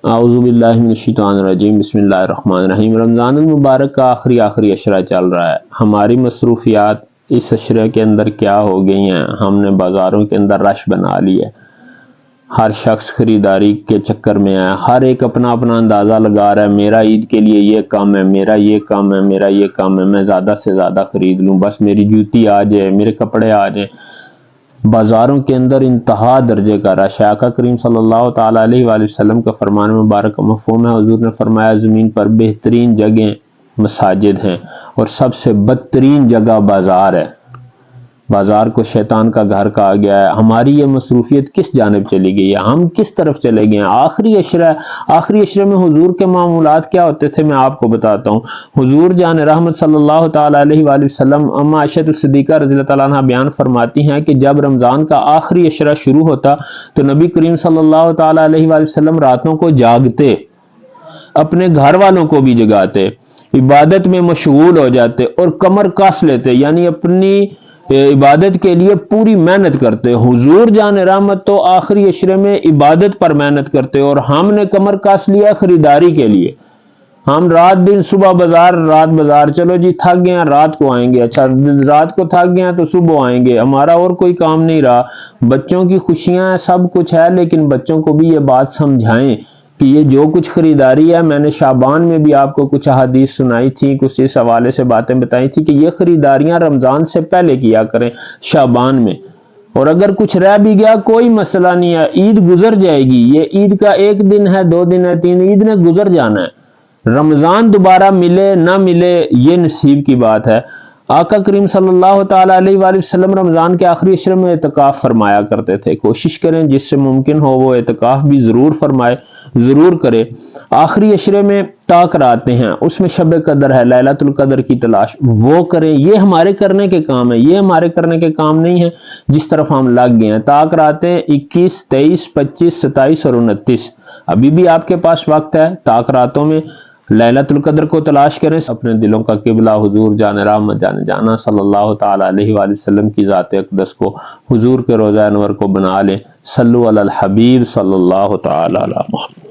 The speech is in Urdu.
اعوذ باللہ من الشیطان الرجیم، بسم اللہ الرحمن الرحیم۔ رمضان المبارک کا آخری عشرہ چل رہا ہے۔ ہماری مصروفیات اس عشرے کے اندر کیا ہو گئی ہیں؟ ہم نے بازاروں کے اندر رش بنا لی ہے، ہر شخص خریداری کے چکر میں ہے، ہر ایک اپنا اندازہ لگا رہا ہے، میرا عید کے لیے یہ کام ہے، میرا یہ کام ہے، میرا یہ کام ہے، میں زیادہ سے زیادہ خرید لوں، بس میری جوتی آ جائے، میرے کپڑے آ جائیں۔ بازاروں کے اندر انتہا درجے کا رش ہے۔ آقا کریم صلی اللہ تعالیٰ علیہ وآلہ وسلم کا فرمان مبارک مفہوم ہے، حضور نے فرمایا زمین پر بہترین جگہیں مساجد ہیں اور سب سے بدترین جگہ بازار ہے۔ بازار کو شیطان کا گھر کہا گیا ہے۔ ہماری یہ مصروفیت کس جانب چلی گئی ہے؟ ہم کس طرف چلے گئے ہیں؟ آخری عشرے میں حضور کے معمولات کیا ہوتے تھے میں آپ کو بتاتا ہوں۔ حضور جان رحمت صلی اللہ تعالیٰ علیہ وآلہ وسلم اما عائشہ صدیقہ رضی اللہ تعالیٰ عنہ بیان فرماتی ہیں کہ جب رمضان کا آخری عشرہ شروع ہوتا تو نبی کریم صلی اللہ تعالیٰ علیہ وآلہ وسلم راتوں کو جاگتے، اپنے گھر والوں کو بھی جگاتے، عبادت میں مشغول ہو جاتے اور کمر کس لیتے، یعنی اپنی عبادت کے لیے پوری محنت کرتے۔ حضور جان رحمت تو آخری عشرے میں عبادت پر محنت کرتے اور ہم نے کمر کس لیا خریداری کے لیے۔ ہم رات دن صبح بازار، رات بازار، چلو جی تھک گئے ہیں رات کو آئیں گے، اچھا رات کو تھک گئے ہیں تو صبح آئیں گے، ہمارا اور کوئی کام نہیں رہا۔ بچوں کی خوشیاں ہیں، سب کچھ ہے، لیکن بچوں کو بھی یہ بات سمجھائیں کہ یہ جو کچھ خریداری ہے، میں نے شعبان میں بھی آپ کو کچھ احادیث سنائی تھی، کچھ اس حوالے سے باتیں بتائی تھی کہ یہ خریداریاں رمضان سے پہلے کیا کریں، شعبان میں۔ اور اگر کچھ رہ بھی گیا کوئی مسئلہ نہیں ہے، عید گزر جائے گی، یہ عید کا ایک دن ہے، 2 دن ہے، 3 عید نے گزر جانا ہے۔ رمضان دوبارہ ملے نہ ملے یہ نصیب کی بات ہے۔ آقا کریم صلی اللہ تعالیٰ علیہ وآلہ وسلم رمضان کے آخری عشرے میں اعتکاف فرمایا کرتے تھے۔ کوشش کریں جس سے ممکن ہو وہ اعتکاف بھی ضرور فرمائے، ضرور کرے۔ آخری عشرے میں تاک راتیں ہیں، اس میں شب قدر ہے، لیلۃ القدر کی تلاش وہ کریں۔ یہ ہمارے کرنے کے کام ہے، یہ ہمارے کرنے کے کام نہیں ہے جس طرف ہم لگ گئے ہیں۔ تاک راتیں 21، 23، 25، 27 اور 29، ابھی بھی آپ کے پاس وقت ہے۔ تاک راتوں میں لیلۃ القدر کو تلاش کریں، اپنے دلوں کا قبلہ حضور جان رحمت جانا صلی اللہ تعالیٰ علیہ وآلہ وسلم کی ذات اقدس کو، حضور کے روضہ انور کو بنا لیں۔ صلو علی الحبیب صلی اللہ تعالیٰ علی محمد۔